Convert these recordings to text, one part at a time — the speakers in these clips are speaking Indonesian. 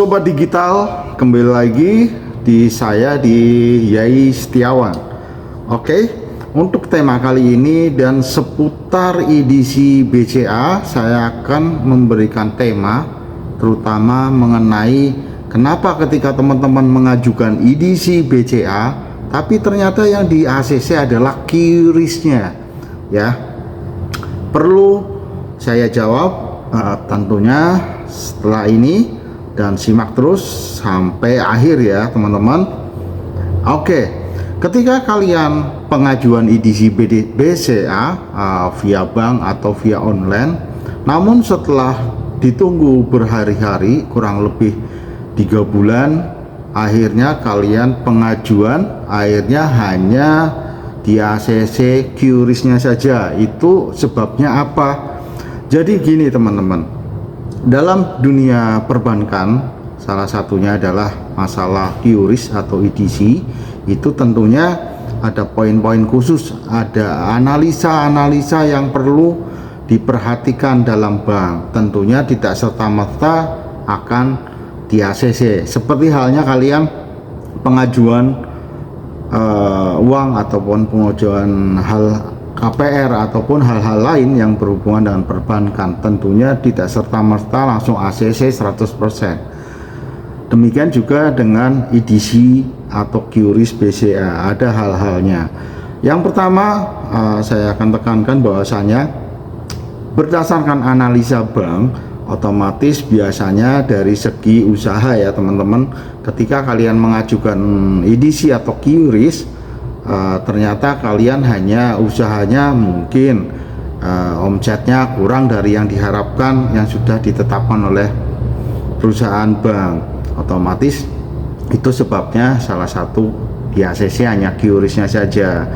Sobat Digital, kembali lagi di Yai Setiawan. Oke, untuk tema kali ini dan seputar edisi BCA, saya akan memberikan tema terutama mengenai kenapa ketika teman-teman mengajukan edisi BCA tapi ternyata yang di ACC adalah QRIS-nya, ya. Perlu saya jawab tentunya setelah ini, dan simak terus sampai akhir ya teman-teman. Oke, ketika kalian pengajuan edisi BCA via bank atau via online, namun setelah ditunggu berhari-hari kurang lebih 3 bulan, akhirnya kalian pengajuan akhirnya hanya di ACC QRIS-nya saja. Itu sebabnya apa? Jadi gini teman-teman, dalam dunia perbankan salah satunya adalah masalah QRIS atau EDC. Itu tentunya ada poin-poin khusus, ada analisa-analisa yang perlu diperhatikan dalam bank. Tentunya tidak serta-merta akan di ACC. Seperti halnya kalian pengajuan uang ataupun pengajuan hal KPR ataupun hal-hal lain yang berhubungan dengan perbankan, tentunya tidak serta-merta langsung ACC 100%. Demikian juga dengan EDC atau QRIS BCA, ada hal-halnya. Yang pertama, saya akan tekankan bahwasanya berdasarkan analisa bank, otomatis biasanya dari segi usaha ya teman-teman, ketika kalian mengajukan EDC atau QRIS, ternyata kalian hanya usahanya mungkin omsetnya kurang dari yang diharapkan yang sudah ditetapkan oleh perusahaan bank, otomatis itu sebabnya salah satu di ACC hanya QRIS-nya saja.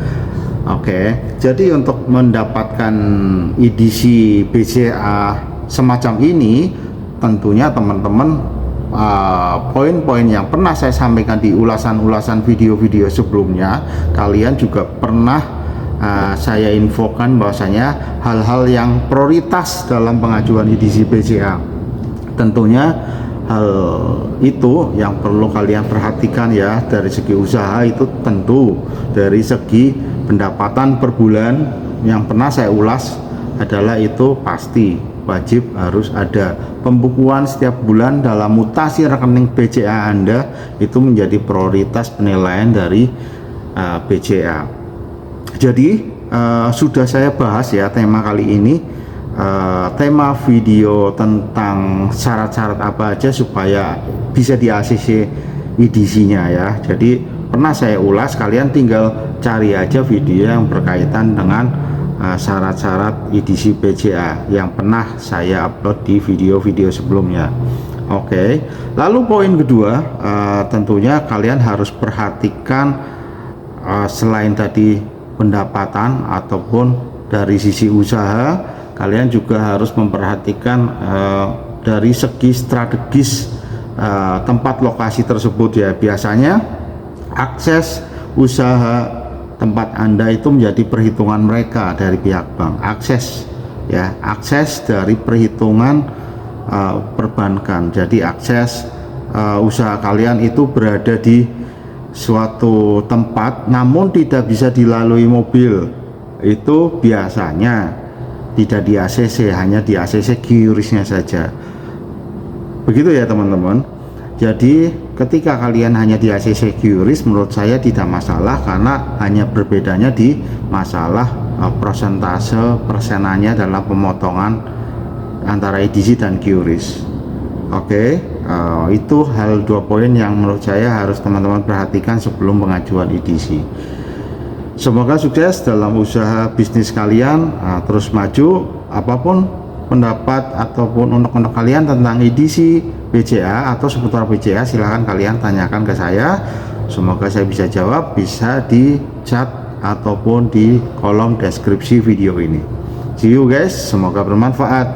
Oke, jadi untuk mendapatkan edisi BCA semacam ini, tentunya teman-teman poin-poin yang pernah saya sampaikan di ulasan-ulasan video-video sebelumnya, kalian juga pernah saya infokan bahwasanya hal-hal yang prioritas dalam pengajuan edisi BCA. Tentunya hal itu yang perlu kalian perhatikan ya, dari segi usaha itu tentu dari segi pendapatan per bulan yang pernah saya ulas adalah itu pasti wajib harus ada pembukuan setiap bulan dalam mutasi rekening BCA Anda, itu menjadi prioritas penilaian dari BCA. Jadi sudah saya bahas ya tema kali ini, tema video tentang syarat-syarat apa aja supaya bisa di ACC edisinya ya. Jadi pernah saya ulas, kalian tinggal cari aja video yang berkaitan dengan syarat-syarat edisi BCA yang pernah saya upload di video-video sebelumnya. Oke, lalu poin kedua, tentunya kalian harus perhatikan selain tadi pendapatan ataupun dari sisi usaha, kalian juga harus memperhatikan dari segi strategis tempat lokasi tersebut ya. Biasanya akses usaha tempat Anda itu menjadi perhitungan mereka dari pihak bank, akses ya, akses dari perhitungan perbankan. Jadi akses usaha kalian itu berada di suatu tempat namun tidak bisa dilalui mobil, itu biasanya tidak di ACC, hanya di ACC QRIS-nya saja. Begitu ya teman-teman. Jadi ketika kalian hanya di ACC QRIS, menurut saya tidak masalah, karena hanya berbedanya di masalah persentase persenannya dalam pemotongan antara edisi dan QRIS. Oke, itu hal 2 poin yang menurut saya harus teman-teman perhatikan sebelum pengajuan edisi. Semoga sukses dalam usaha bisnis kalian, terus maju. Apapun pendapat ataupun untuk kalian tentang edisi BCA atau seputar BCA, silahkan kalian tanyakan ke saya. Semoga saya bisa jawab, bisa di chat ataupun di kolom deskripsi video ini. See you guys, semoga bermanfaat.